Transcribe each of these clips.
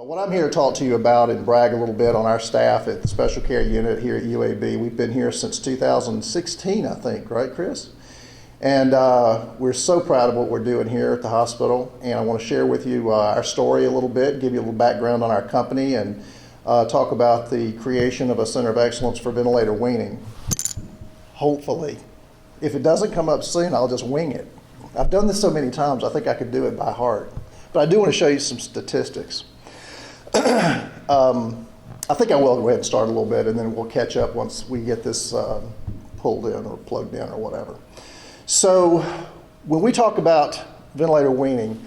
What I'm here to talk to you about and brag a little bit on our staff at the Special Care Unit here at UAB. We've been here since 2016, I think, right, Chris? And we're so proud of what we're doing here at the hospital. And I want to share with you our story a little bit, give you a little background on our company, and talk about the creation of a Center of Excellence for ventilator weaning. Hopefully. If it doesn't come up soon, I'll just wing it. I've done this so many times, I think I could do it by heart. But I do want to show you some statistics. I think I will go ahead and start a little bit, and then we'll catch up once we get this pulled in or plugged in or whatever. So when we talk about ventilator weaning,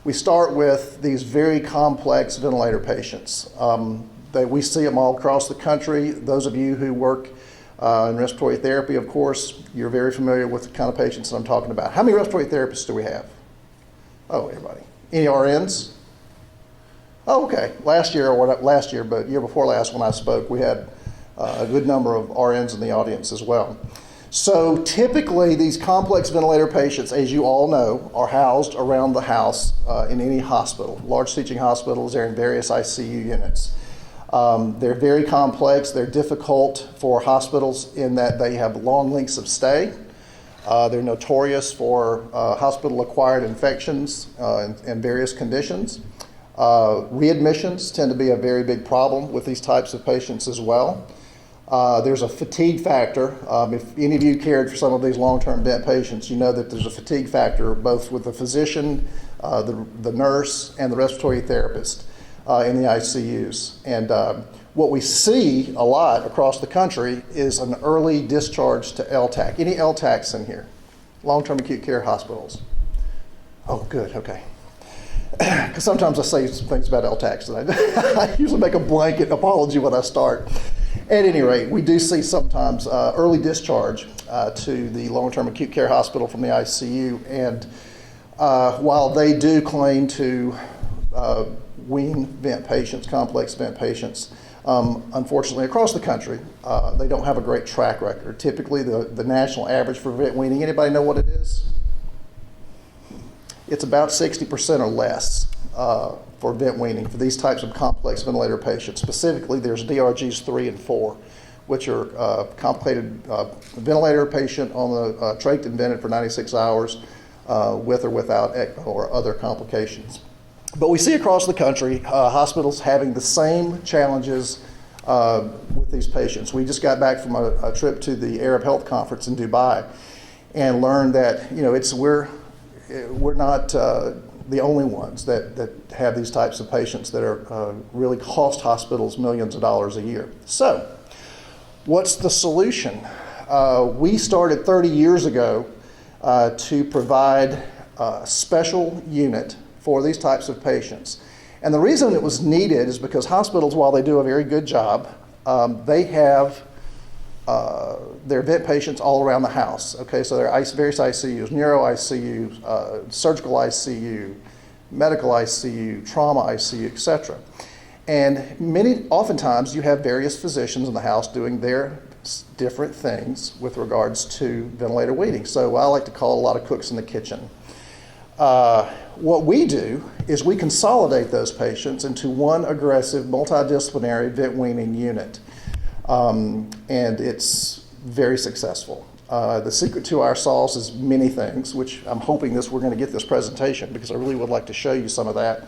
we start with these very complex ventilator patients. We see them all across the country. Those of you who work in respiratory therapy, of course, you're very familiar with the kind of patients that I'm talking about. How many respiratory therapists do we have? Oh, everybody. Any RNs? Oh, okay. Last year, but year before last when I spoke, we had a good number of RNs in the audience as well. So typically these complex ventilator patients, as you all know, are housed around the house in any hospital. Large teaching hospitals, they're in various ICU units. They're very complex. They're difficult for hospitals in that they have long lengths of stay. They're notorious for hospital-acquired infections and various conditions. Readmissions tend to be a very big problem with these types of patients as well. There's a fatigue factor. If any of you cared for some of these long-term vent patients, you know that there's a fatigue factor both with the physician, the nurse, and the respiratory therapist in the ICUs. And what we see a lot across the country is an early discharge to LTAC. Any LTACs in here? Long-term acute care hospitals. Oh, good, okay. Because sometimes I say some things about LTACs and I usually make a blanket apology when I start. At any rate, we do see sometimes early discharge to the long-term acute care hospital from the ICU, and while they do claim to wean vent patients, complex vent patients, unfortunately across the country, they don't have a great track record. Typically the national average for vent weaning, anybody know what it is? It's about 60% or less for vent weaning for these types of complex ventilator patients. Specifically, there's DRGs 3 and 4, which are complicated ventilator patient on the trach invented for 96 hours with or without ECMO or other complications. But we see across the country hospitals having the same challenges with these patients. We just got back from a trip to the Arab Health Conference in Dubai and learned that we're not the only ones that have these types of patients that are really cost hospitals millions of dollars a year. So, what's the solution? We started 30 years ago to provide a special unit for these types of patients. And the reason it was needed is because hospitals, while they do a very good job, they have their vent patients all around the house. Okay, so there are various ICUs, neuro ICU, surgical ICU, medical ICU, trauma ICU, etc. And oftentimes you have various physicians in the house doing their different things with regards to ventilator weaning. So I like to call a lot of cooks in the kitchen. What we do is we consolidate those patients into one aggressive multidisciplinary vent weaning unit. And it's very successsul. The secret to our sauce is many things, which I'm hoping we're going to get this presentation because I really would like to show you some of that.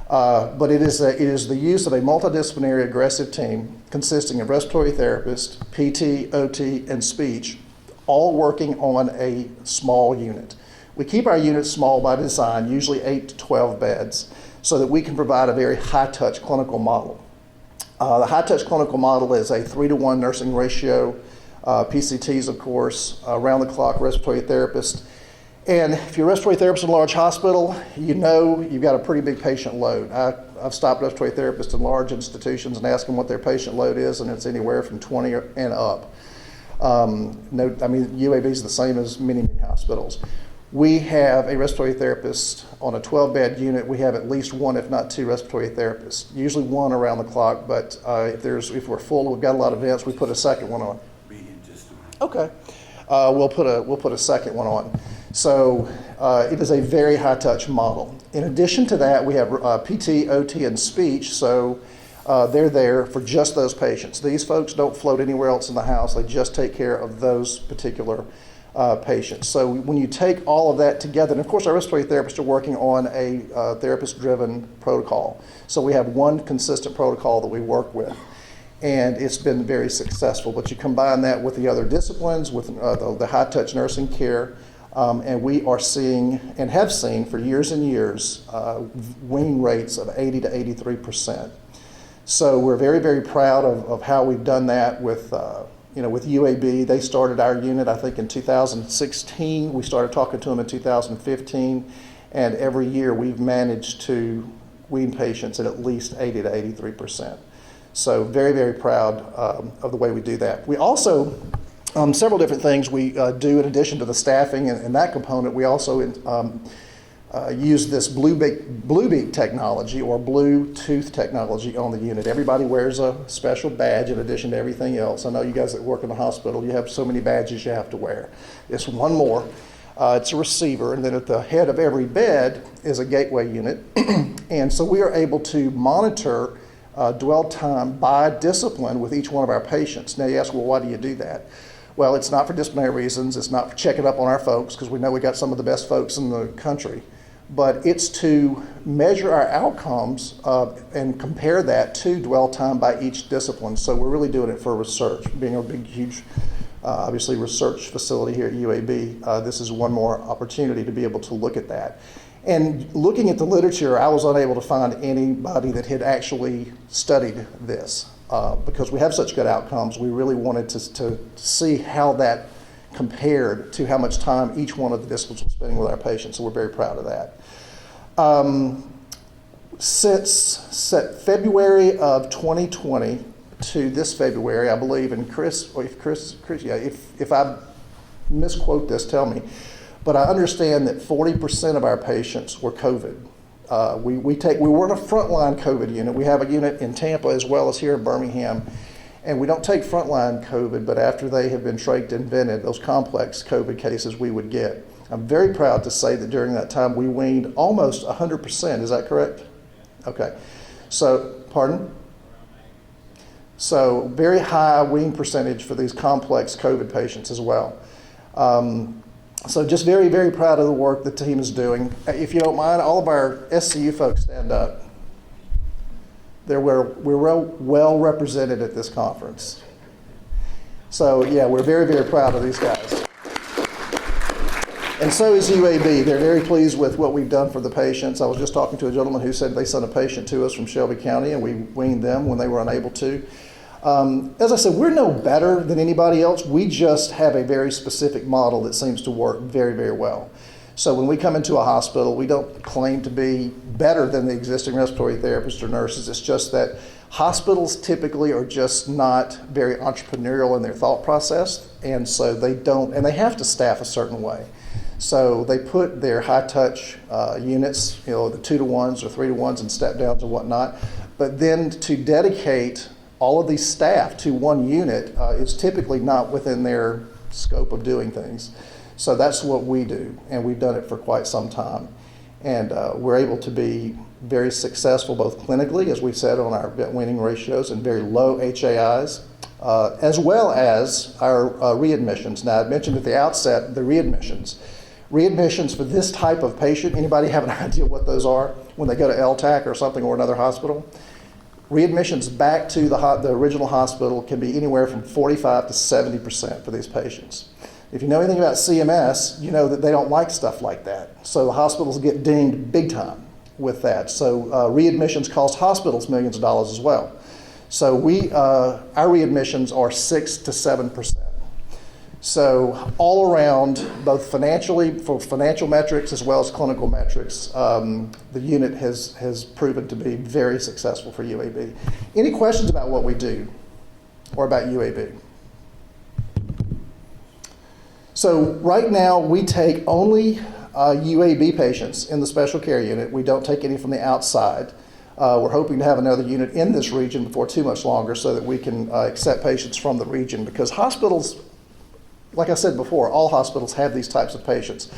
But it is the use of a multidisciplinary aggressive team consisting of respiratory therapists, PT, OT, and speech, all working on a small unit. We keep our units small by design, usually 8 to 12 beds, so that we can provide a very high-touch clinical model. The high-touch clinical model is a 3-to-1 nursing ratio, PCTs, of course, around-the-clock respiratory therapist. And if you're a respiratory therapist in a large hospital, you know you've got a pretty big patient load. I've stopped respiratory therapists in large institutions and asked them what their patient load is, and it's anywhere from 20 and up. UAB is the same as many hospitals. We have a respiratory therapist on a 12-bed unit. We have at least one, if not two, respiratory therapists. Usually one around the clock, but if we're full, we've got a lot of vents, we put a second one on. Be in just a minute. Okay. We'll put a second one on. So it is a very high-touch model. In addition to that, we have PT, OT, and speech, so they're there for just those patients. These folks don't float anywhere else in the house. They just take care of those particular patients. So when you take all of that together, and of course our respiratory therapists are working on a therapist-driven protocol. So we have one consistent protocol that we work with, and it's been very successful. But you combine that with the other disciplines, with the high-touch nursing care, and we are seeing, and have seen for years and years, weaning rates of 80 to 83%. So we're very, very proud of how we've done that with, with UAB. They started our unit, I think, in 2016. We started talking to them in 2015, and every year we've managed to wean patients at least 80 to 83%. So very, very proud of the way we do that. We also several different things we do in addition to the staffing and that component. We also use this Bluebeak technology or Bluetooth technology on the unit. Everybody wears a special badge in addition to everything else. I know you guys that work in the hospital, you have so many badges you have to wear. It's one more. It's a receiver, and then at the head of every bed is a gateway unit. And so we are able to monitor dwell time by discipline with each one of our patients. Now you ask, well, why do you do that? Well, it's not for disciplinary reasons. It's not for checking up on our folks, because we know we got some of the best folks in the country. But it's to measure our outcomes and compare that to dwell time by each discipline. So we're really doing it for research. Being a big, huge, obviously, research facility here at UAB, this is one more opportunity to be able to look at that. And looking at the literature, I was unable to find anybody that had actually studied this. Because we have such good outcomes, we really wanted to see how that compared to how much time each one of the disciplines was spending with our patients, so we're very proud of that. Since February of 2020 to this February, I believe, and Chris, if I misquote this, tell me, but I understand that 40% of our patients were COVID. We were in a frontline COVID unit. We have a unit in Tampa as well as here in Birmingham, and we don't take frontline COVID, but after they have been trached and vented, those complex COVID cases we would get. I'm very proud to say that during that time we weaned almost 100%. Is that correct? Okay. So, pardon? So very high wean percentage for these complex COVID patients as well. So just very, very proud of the work the team is doing. If you don't mind, all of our SCU folks stand up. We're well represented at this conference. So yeah, we're very, very proud of these guys. And so is UAB. They're very pleased with what we've done for the patients. I was just talking to a gentleman who said they sent a patient to us from Shelby County and we weaned them when they were unable to. As I said, we're no better than anybody else. We just have a very specific model that seems to work very, very well. So when we come into a hospital, we don't claim to be better than the existing respiratory therapists or nurses. It's just that hospitals typically are just not very entrepreneurial in their thought process, and so they have to staff a certain way. So they put their high-touch units, the 2-to-1s or 3-to-1s and step-downs and whatnot, but then to dedicate all of these staff to one unit is typically not within their scope of doing things. So that's what we do, and we've done it for quite some time. And we're able to be very successful both clinically, as we've said, on our vet weaning ratios and very low HAIs, as well as our readmissions. Now, I mentioned at the outset the readmissions. Readmissions for this type of patient, anybody have an idea what those are when they go to LTAC or something or another hospital? Readmissions back to the original hospital can be anywhere from 45 to 70% for these patients. If you know anything about CMS, you know that they don't like stuff like that. So the hospitals get dinged big time with that. So readmissions cost hospitals millions of dollars as well. So our readmissions are 6 to 7%. So all around, both financially, for financial metrics as well as clinical metrics, the unit has proven to be very successful for UAB. Any questions about what we do or about UAB? So right now we take only UAB patients in the special care unit. We don't take any from the outside. We're hoping to have another unit in this region before too much longer so that we can accept patients from the region, because hospitals, like I said before, all hospitals have these types of patients.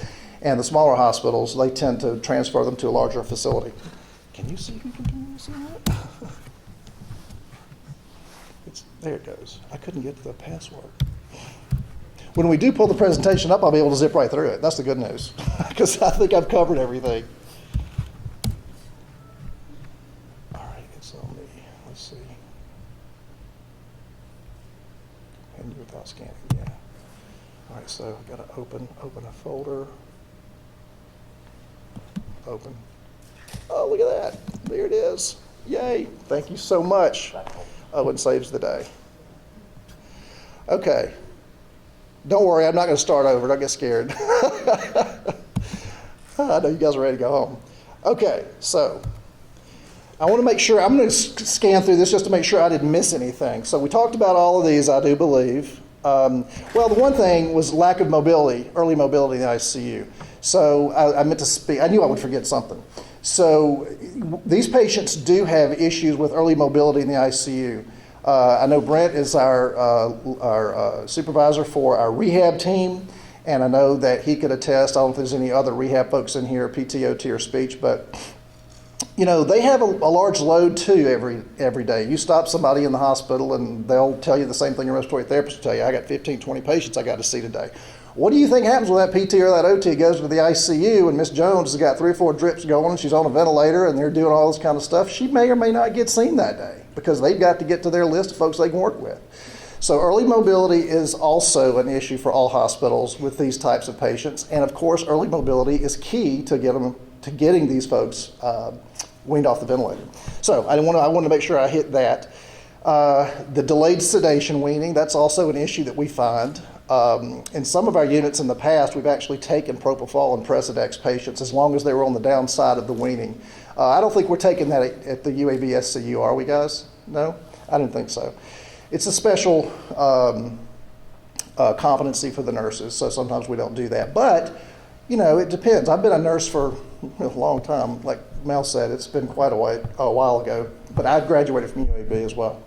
And the smaller hospitals, they tend to transfer them to a larger facility. Can you see? Can you see that? There it goes. I couldn't get to the password. When we do pull the presentation up, I'll be able to zip right through it. That's the good news, because I think I've covered everything. All right, it's on me. Let's see. And without scanning, yeah. All right, so I've got to open a folder. Open. Oh, look at that. There it is. Yay. Thank you so much. Owen saves the day. Okay. Don't worry, I'm not going to start over. Don't get scared. I know you guys are ready to go home. Okay, so I want to make sure, I'm going to scan through this just to make sure I didn't miss anything. So we talked about all of these, I do believe. Well, the one thing was lack of mobility, early mobility in the ICU. So I meant to speak, I knew I would forget something. So these patients do have issues with early mobility in the ICU. I know Brent is our supervisor for our rehab team, and I know that he could attest. I don't know if there's any other rehab folks in here, PTOT or speech, but you know, they have a large load too every day. You stop somebody in the hospital and they'll tell you the same thing a respiratory therapist will tell you. I got 15, 20 patients I got to see today. What do you think happens when that PT or that OT goes to the ICU and Miss Jones has got 3 or 4 drips going and she's on a ventilator and they're doing all this kind of stuff? She may or may not get seen that day because they've got to get to their list of folks they can work with. So early mobility is also an issue for all hospitals with these types of patients. And of course, early mobility is key to getting these folks weaned off the ventilator. So I wanted to make sure I hit that. The delayed sedation weaning, that's also an issue that we find. In some of our units in the past, we've actually taken propofol and Presidex patients as long as they were on the downside of the weaning. I don't think we're taking that at the UAB SCU, are we guys? No? I didn't think so. It's a special competency for the nurses, so sometimes we don't do that. But, you know, it depends. I've been a nurse for a long time. Like Mel said, it's been quite a while ago. But I graduated from UAB as well.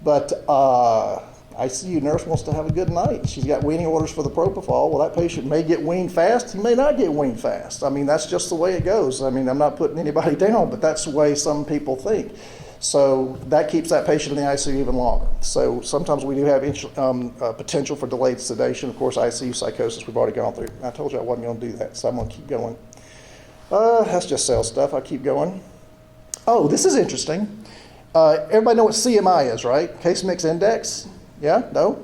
But ICU nurse wants to have a good night. She's got weaning orders for the propofol. Well, that patient may get weaned fast. He may not get weaned fast. I mean, that's just the way it goes. I mean, I'm not putting anybody down, but that's the way some people think. So that keeps that patient in the ICU even longer. So sometimes we do have potential for delayed sedation. Of course, ICU psychosis we've already gone through. I told you I wasn't going to do that, so I'm going to keep going. That's just sales stuff. I'll keep going. Oh, this is interesting. Everybody know what CMI is, right? Case mix index? Yeah? No?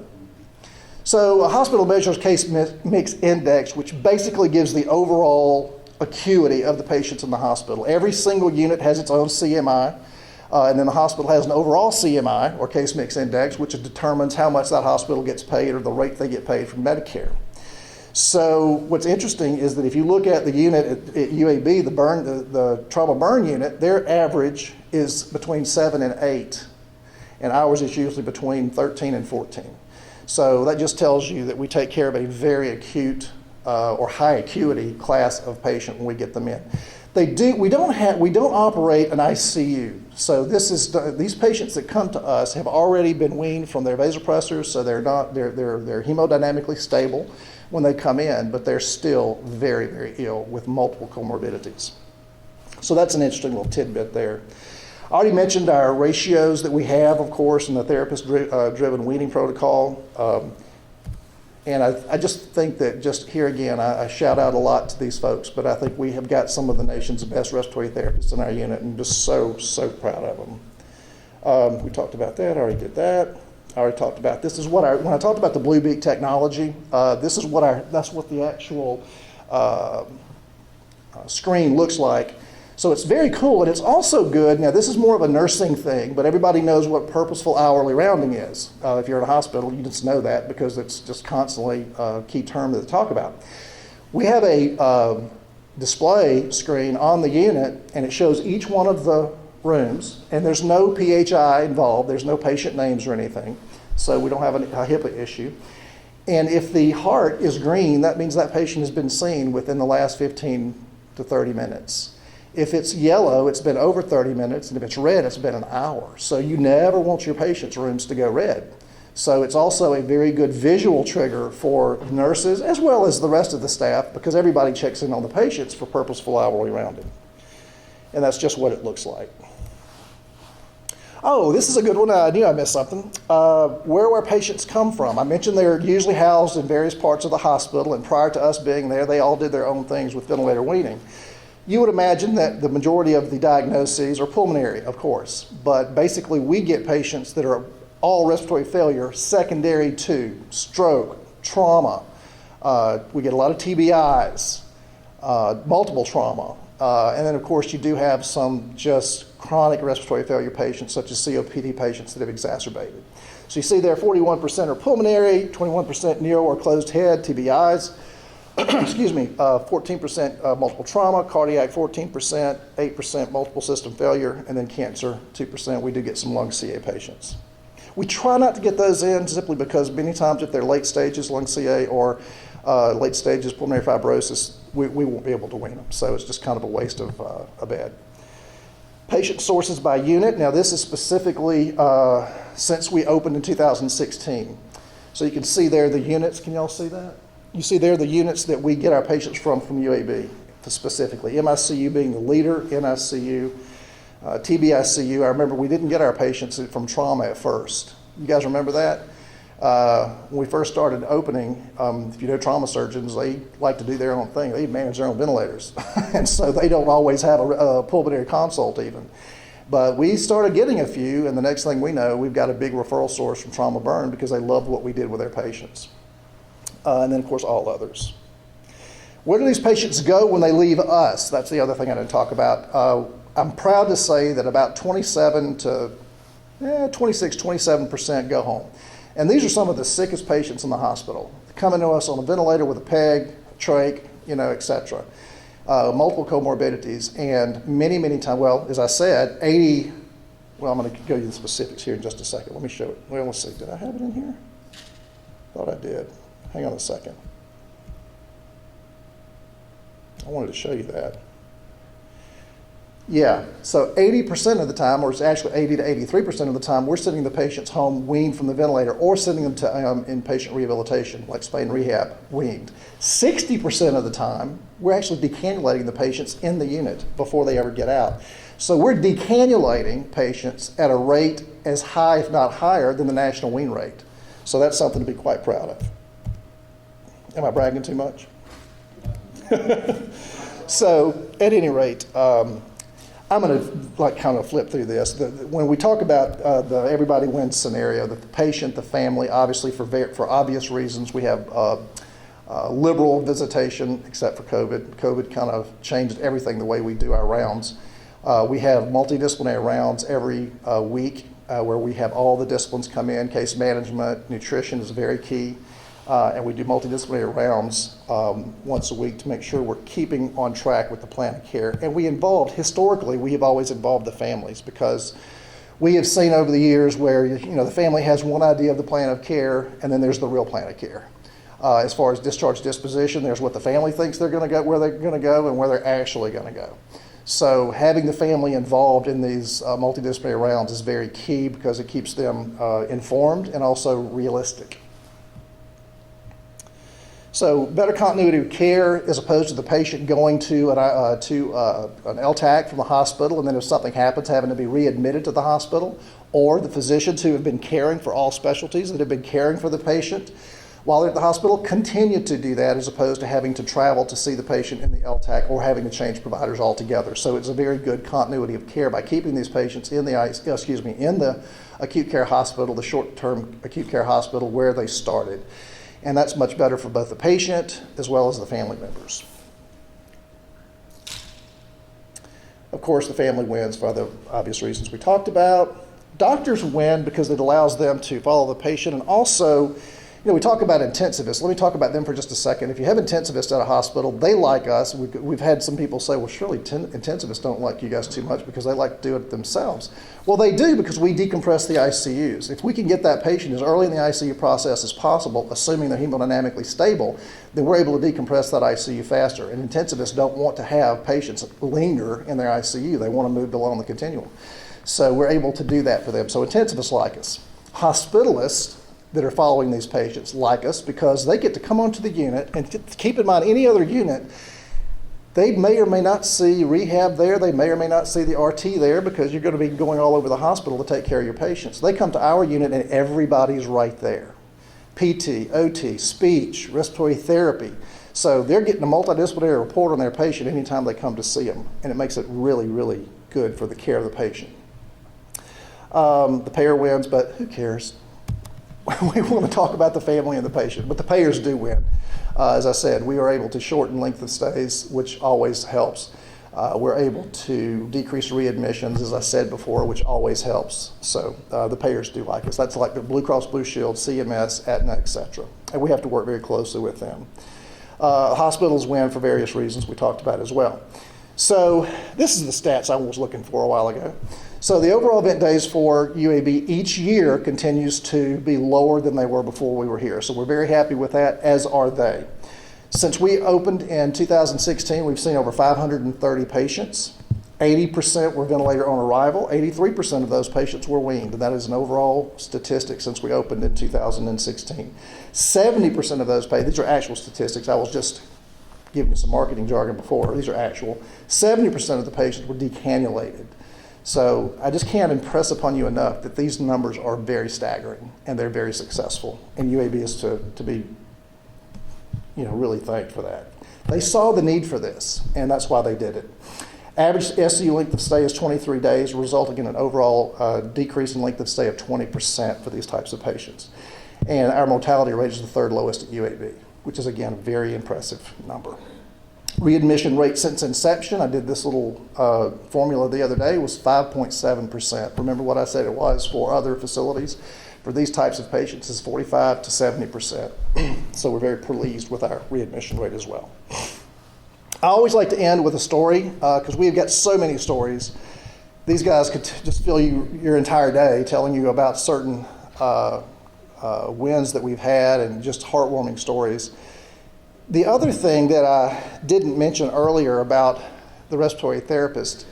So a hospital measures case mix index, which basically gives the overall acuity of the patients in the hospital. Every single unit has its own CMI, and then the hospital has an overall CMI, or case mix index, which determines how much that hospital gets paid or the rate they get paid from Medicare. So what's interesting is that if you look at the unit at UAB, the trauma burn unit, their average is between 7 and 8. And ours is usually between 13 and 14. So that just tells you that we take care of a very acute or high acuity class of patient when we get them in. We don't operate an ICU. So these patients that come to us have already been weaned from their vasopressors, so they're hemodynamically stable when they come in, but they're still very, very ill with multiple comorbidities. So that's an interesting little tidbit there. I already mentioned our ratios that we have, of course, in the therapist-driven weaning protocol. And I just think that just here again, I shout out a lot to these folks, but I think we have got some of the nation's best respiratory therapists in our unit, and just so, so proud of them. We talked about that, I already did that. I already talked about, this is what when I talked about the Blue Beak technology, that's what the actual screen looks like. So it's very cool, and it's also good. Now, this is more of a nursing thing, but everybody knows what purposeful hourly rounding is. If you're in a hospital, you just know that because it's just constantly a key term that they talk about. We have a display screen on the unit, and it shows each one of the rooms, and there's no PHI involved. There's no patient names or anything, so we don't have a HIPAA issue. And if the heart is green, that means that patient has been seen within the last 15 to 30 minutes. If it's yellow, it's been over 30 minutes, and if it's red, it's been an hour. So you never want your patients' rooms to go red. So it's also a very good visual trigger for nurses as well as the rest of the staff, because everybody checks in on the patients for purposeful hourly rounding. And that's just what it looks like. Oh, this is a good one. I knew I missed something. Where do our patients come from? I mentioned they're usually housed in various parts of the hospital, and prior to us being there, they all did their own things with ventilator weaning. You would imagine that the majority of the diagnoses are pulmonary, of course, but basically we get patients that are all respiratory failure secondary to stroke, trauma. We get a lot of TBIs, multiple trauma. And then, of course, you do have some just chronic respiratory failure patients, such as COPD patients that have exacerbated. So you see there 41% are pulmonary, 21% neo or closed head, TBIs, 14% multiple trauma, cardiac 14%, 8% multiple system failure, and then cancer 2%. We do get some lung CA patients. We try not to get those in simply because many times if they're late stages lung CA or late stages pulmonary fibrosis, we won't be able to wean them. So it's just kind of a waste of a bed. Patient sources by unit. Now this is specifically since we opened in 2016. So you can see there the units. Can y'all see that? You see there the units that we get our patients from UAB specifically. MICU being the leader, NICU, TBICU. I remember we didn't get our patients from trauma at first. You guys remember that? When we first started opening, if you know trauma surgeons, they like to do their own thing. They manage their own ventilators. And so they don't always have a pulmonary consult even. But we started getting a few, and the next thing we know, we've got a big referral source from trauma burn because they loved what we did with their patients. And then, of course, all others. Where do these patients go when they leave us? That's the other thing I didn't talk about. I'm proud to say that about 27% go home. And these are some of the sickest patients in the hospital, coming to us on a ventilator with a peg, trach, et cetera. Multiple comorbidities, and many, many times, well, as I said, I'm going to go you the specifics here in just a second. Let me show it. Well, let's see, did I have it in here? Thought I did. Hang on a second. I wanted to show you that. Yeah, so 80% of the time, or it's actually 80 to 83% of the time, we're sending the patients home weaned from the ventilator or sending them to inpatient rehabilitation, like Spain rehab, weaned. 60% of the time, we're actually decannulating the patients in the unit before they ever get out. So we're decannulating patients at a rate as high, if not higher, than the national wean rate. So that's something to be quite proud of. Am I bragging too much? So at any rate, I'm going to kind of flip through this. When we talk about the everybody wins scenario, the patient, the family, obviously for obvious reasons, we have liberal visitation, except for COVID. COVID kind of changed everything the way we do our rounds. We have multidisciplinary rounds every week where we have all the disciplines come in. Case management, nutrition is very key. And we do multidisciplinary rounds once a week to make sure we're keeping on track with the plan of care. And historically, we have always involved the families, because we have seen over the years where the family has one idea of the plan of care, and then there's the real plan of care. As far as discharge disposition, there's what the family thinks they're going to go, where they're going to go, and where they're actually going to go. So having the family involved in these multidisciplinary rounds is very key, because it keeps them informed and also realistic. So better continuity of care as opposed to the patient going to an LTAC from the hospital, and then if something happens, having to be readmitted to the hospital, or the physicians who have been caring for all specialties that have been caring for the patient while they're at the hospital continue to do that, as opposed to having to travel to see the patient in the LTAC or having to change providers altogether. So it's a very good continuity of care by keeping these patients in the acute care hospital, the short-term acute care hospital where they started. And that's much better for both the patient as well as the family members. Of course, the family wins for the obvious reasons we talked about. Doctors win because it allows them to follow the patient, and also, we talk about intensivists. Let me talk about them for just a second. If you have intensivists at a hospital, they like us. We've had some people say, well, surely intensivists don't like you guys too much because they like to do it themselves. Well, they do, because we decompress the ICUs. If we can get that patient as early in the ICU process as possible, assuming they're hemodynamically stable, then we're able to decompress that ICU faster. And intensivists don't want to have patients linger in their ICU. They want to move along the continuum. So we're able to do that for them. So intensivists like us. Hospitalists, that are following these patients like us because they get to come onto the unit, and keep in mind any other unit, they may or may not see rehab there, they may or may not see the RT there because you're going to be going all over the hospital to take care of your patients. They come to our unit and everybody's right there. PT, OT, speech, respiratory therapy. So they're getting a multidisciplinary report on their patient anytime they come to see them, and it makes it really, really good for the care of the patient. The payer wins, but who cares? We want to talk about the family and the patient, but the payers do win. As I said, we are able to shorten length of stays, which always helps. We're able to decrease readmissions, as I said before, which always helps. So the payers do like us. That's like the Blue Cross Blue Shield, CMS, Aetna, et cetera. And we have to work very closely with them. Hospitals win for various reasons we talked about as well. So this is the stats I was looking for a while ago. So the overall event days for UAB each year continues to be lower than they were before we were here. So we're very happy with that, as are they. Since we opened in 2016, we've seen over 530 patients. 80% were ventilator on arrival. 83% of those patients were weaned, and that is an overall statistic since we opened in 2016. 70% of those patients, these are actual statistics, I was just giving you some marketing jargon before, these are actual. 70% of the patients were decannulated. So I just can't impress upon you enough that these numbers are very staggering and they're very successful. And UAB is to be really thanked for that. They saw the need for this, and that's why they did it. Average SCU length of stay is 23 days, resulting in an overall decrease in length of stay of 20% for these types of patients. And our mortality rate is the third lowest at UAB, which is, again, a very impressive number. Readmission rate since inception, I did this little formula the other day, was 5.7%. Remember what I said it was for other facilities? For these types of patients, is 45 to 70%. So we're very pleased with our readmission rate as well. I always like to end with a story because we've got so many stories. These guys could just fill your entire day telling you about certain wins that we've had and just heartwarming stories. The other thing that I didn't mention earlier about the respiratory therapist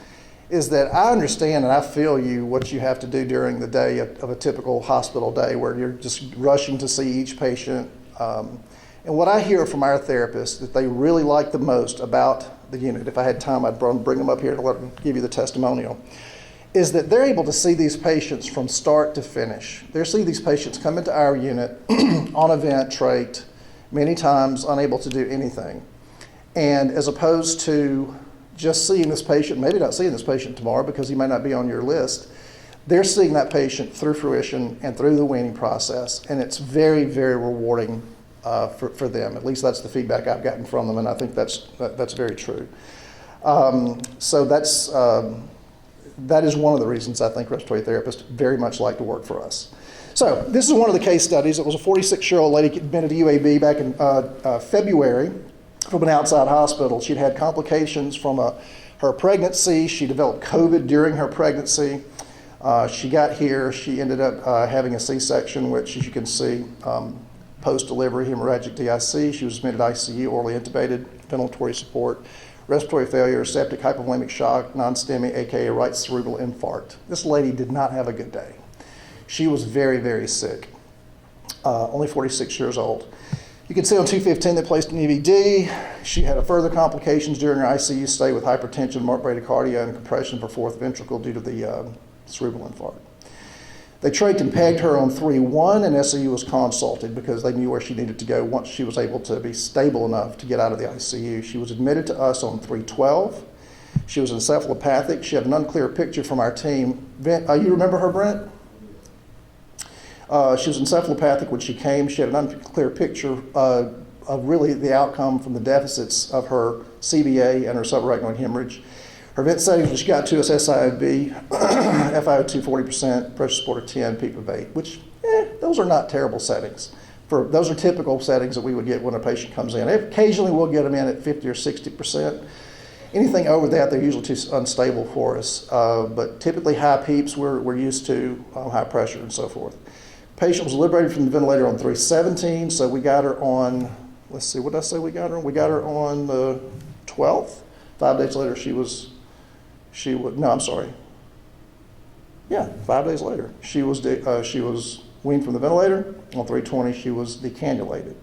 is that I understand and I feel what you have to do during the day of a typical hospital day where you're just rushing to see each patient. And what I hear from our therapists that they really like the most about the unit, if I had time I'd bring them up here to let them give you the testimonial, is that they're able to see these patients from start to finish. They see these patients come into our unit on a vent, trach, many times unable to do anything. And as opposed to just seeing this patient, maybe not seeing this patient tomorrow because he may not be on your list, they're seeing that patient through fruition and through the weaning process. And it's very, very rewarding for them. At least that's the feedback I've gotten from them, and I think that's very true. So that is one of the reasons I think respiratory therapists very much like to work for us. So this is one of the case studies. It was a 46-year-old lady admitted to UAB back in February from an outside hospital. She'd had complications from her pregnancy. She developed COVID during her pregnancy. She got here. She ended up having a C-section, which, as you can see, post-delivery hemorrhagic DIC. She was admitted ICU, orally intubated, ventilatory support, respiratory failure, septic hypovolemic shock, non-STEMI, aka right cerebral infarct. This lady did not have a good day. She was very, very sick, only 46 years old. You can see on 215 they placed an EVD. She had further complications during her ICU stay with hypertension, marked bradycardia, and compression for fourth ventricle due to the cerebral infarct. They trached and pegged her on 3-1, and SCU was consulted because they knew where she needed to go once she was able to be stable enough to get out of the ICU. She was admitted to us on 312. She was encephalopathic. She had an unclear picture from our team. You remember her, Brent? She was encephalopathic when she came. She had an unclear picture of really the outcome from the deficits of her CBA and her subarachnoid hemorrhage. Her vent settings when she got to us, SIOB, FiO2 40%, pressure support of 10, PEEP of 8, which, those are not terrible settings. Those are typical settings that we would get when a patient comes in. Occasionally we'll get them in at 50 or 60%. Anything over that, they're usually too unstable for us. But typically high PEEPs, we're used to high pressure and so forth. Patient was liberated from the ventilator on 317, so we got her on, let's see, what did I say we got her on? We got her on the 12th. 5 days later, no, I'm sorry. Yeah, 5 days later, she was weaned from the ventilator. On 320, she was decannulated.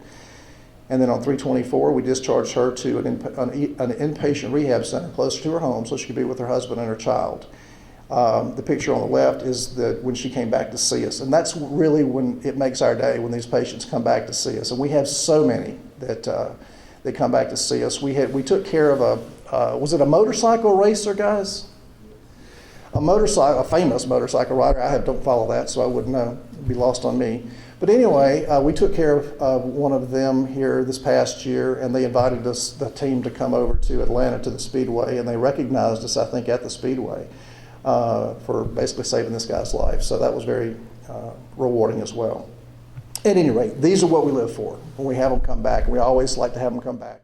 And then on 324, we discharged her to an inpatient rehab center closer to her home so she could be with her husband and her child. The picture on the left is when she came back to see us. And that's really when it makes our day, when these patients come back to see us. And we have so many that come back to see us. We took care of was it a motorcycle racer, guys? A famous motorcycle rider. I don't follow that, so I wouldn't know. It'd be lost on me. But anyway, we took care of one of them here this past year, and they invited us, the team, to come over to Atlanta to the Speedway, and they recognized us, I think, at the Speedway for basically saving this guy's life. So that was very rewarding as well. At any rate, these are what we live for when we have them come back. We always like to have them come back.